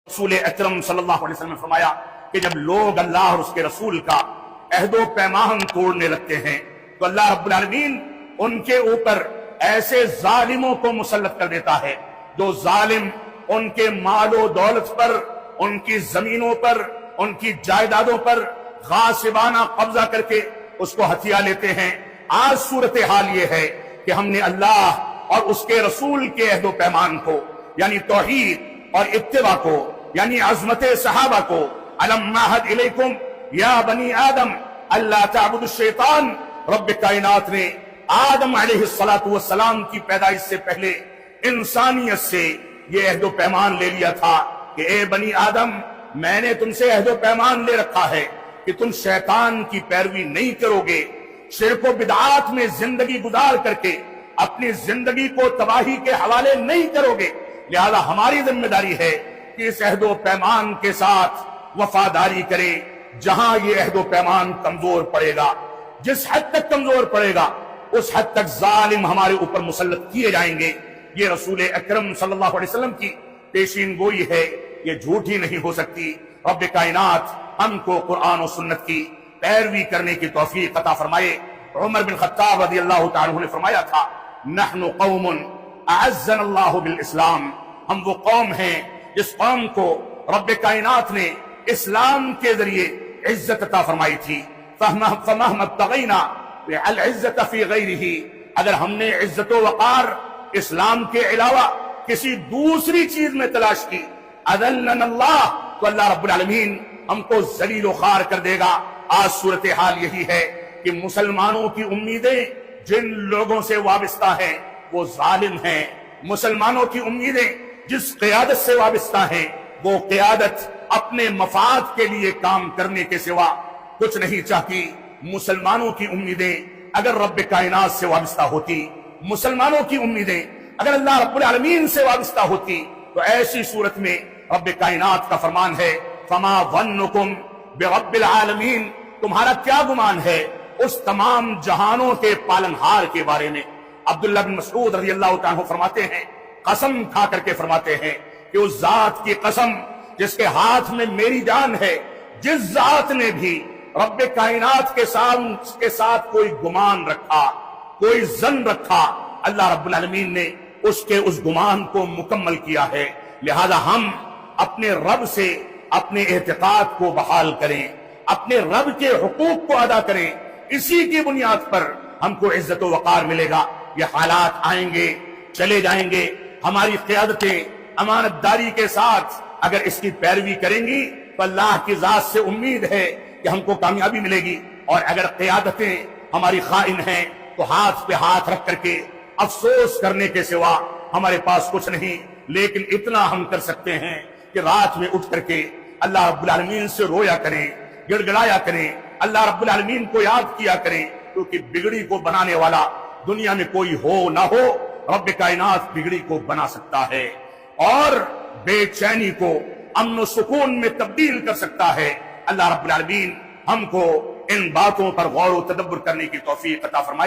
رسول اکرم صلی اللہ علیہ وسلم نے فرمایا کہ جب لوگ اللہ اور اس کے رسول کا عہد و پیمان توڑنے لگتے ہیں تو اللہ رب العالمین ان کے اوپر ایسے ظالموں کو مسلط کر دیتا ہے جو ظالم ان کے مال و دولت پر، ان کی زمینوں پر، ان کی جائیدادوں پر غاصبانہ قبضہ کر کے اس کو ہتھیا لیتے ہیں۔ آج صورتحال یہ ہے کہ ہم نے اللہ اور اس کے رسول کے عہد و پیمان کو، یعنی توحید اور اتباع کو، یعنی عظمت صحابہ کو، الم نعہد الیکم یا بنی آدم اللہ تعبدوا الشیطان، رب کائنات نے آدم علیہ السلام کی پیدائش سے پہلے انسانیت سے یہ عہد و پیمان لے لیا تھا کہ اے بنی آدم، میں نے تم سے عہد و پیمان لے رکھا ہے کہ تم شیطان کی پیروی نہیں کرو گے، شرک و بدعات میں زندگی گزار کر کے اپنی زندگی کو تباہی کے حوالے نہیں کرو گے۔ لہذا ہماری ذمہ داری ہے کہ اس عہد و پیمان کے ساتھ وفاداری کرے۔ جہاں یہ عہد و پیمان کمزور پڑے گا، جس حد تک کمزور پڑے گا، اس حد تک ظالم ہمارے اوپر مسلط کیے جائیں گے۔ یہ رسول اکرم صلی اللہ علیہ وسلم کی پیشین گوئی ہے، یہ جھوٹی نہیں ہو سکتی۔ رب کائنات ہم کو قرآن و سنت کی پیروی کرنے کی توفیق عطا فرمائے۔ عمر بن خطاب رضی اللہ تعالیٰ عنہ نے فرمایا تھا، نحن قوم اعزنا اللہ بالاسلام، ہم وہ قوم ہیں جس قوم کو رب کائنات نے اسلام کے ذریعے عزت عطا فرمائی تھی۔ فمهما ابتغینا العزت فی غیرہ، اگر ہم نے عزت و وقار اسلام کے علاوہ کسی دوسری چیز میں تلاش کی، اذلنا اللہ، تو اللہ رب العالمین ہم کو ذلیل و خوار کر دے گا۔ آج صورتحال یہی ہے کہ مسلمانوں کی امیدیں جن لوگوں سے وابستہ ہیں وہ ظالم ہیں، مسلمانوں کی امیدیں جس قیادت سے وابستہ ہیں وہ قیادت اپنے مفاد کے لیے کام کرنے کے سوا کچھ نہیں چاہتی۔ مسلمانوں کی امیدیں اگر رب کائنات سے وابستہ ہوتی، مسلمانوں کی امیدیں اگر اللہ رب العالمین سے وابستہ ہوتی، تو ایسی صورت میں رب کائنات کا فرمان ہے، فما ظنکم برب العالمین، تمہارا کیا گمان ہے اس تمام جہانوں کے پالنہار کے بارے میں۔ عبداللہ بن مسعود رضی اللہ عنہ فرماتے ہیں، قسم کھا کر کے فرماتے ہیں کہ اس ذات کی قسم جس کے ہاتھ میں میری جان ہے، جس ذات نے بھی رب کائنات کے ساتھ کوئی گمان رکھا، کوئی ظن رکھا، اللہ رب العالمین نے اس کے اس گمان کو مکمل کیا ہے۔ لہذا ہم اپنے رب سے اپنے اعتقاد کو بحال کریں، اپنے رب کے حقوق کو ادا کریں، اسی کی بنیاد پر ہم کو عزت و وقار ملے گا۔ یہ حالات آئیں گے، چلے جائیں گے، ہماری قیادتیں امانت داری کے ساتھ اگر اس کی پیروی کریں گی تو اللہ کی ذات سے امید ہے کہ ہم کو کامیابی ملے گی، اور اگر قیادتیں ہماری خائن ہیں تو ہاتھ پہ ہاتھ رکھ کر کے افسوس کرنے کے سوا ہمارے پاس کچھ نہیں۔ لیکن اتنا ہم کر سکتے ہیں کہ رات میں اٹھ کر کے اللہ رب العالمین سے رویا کریں، گڑ گڑایا کریں، اللہ رب العالمین کو یاد کیا کریں، کیونکہ بگڑی کو بنانے والا دنیا میں کوئی ہو نہ ہو، رب کائنات بگڑی کو بنا سکتا ہے اور بے چینی کو امن و سکون میں تبدیل کر سکتا ہے۔ اللہ رب العالمین ہم کو ان باتوں پر غور و تدبر کرنے کی توفیق عطا فرمائے۔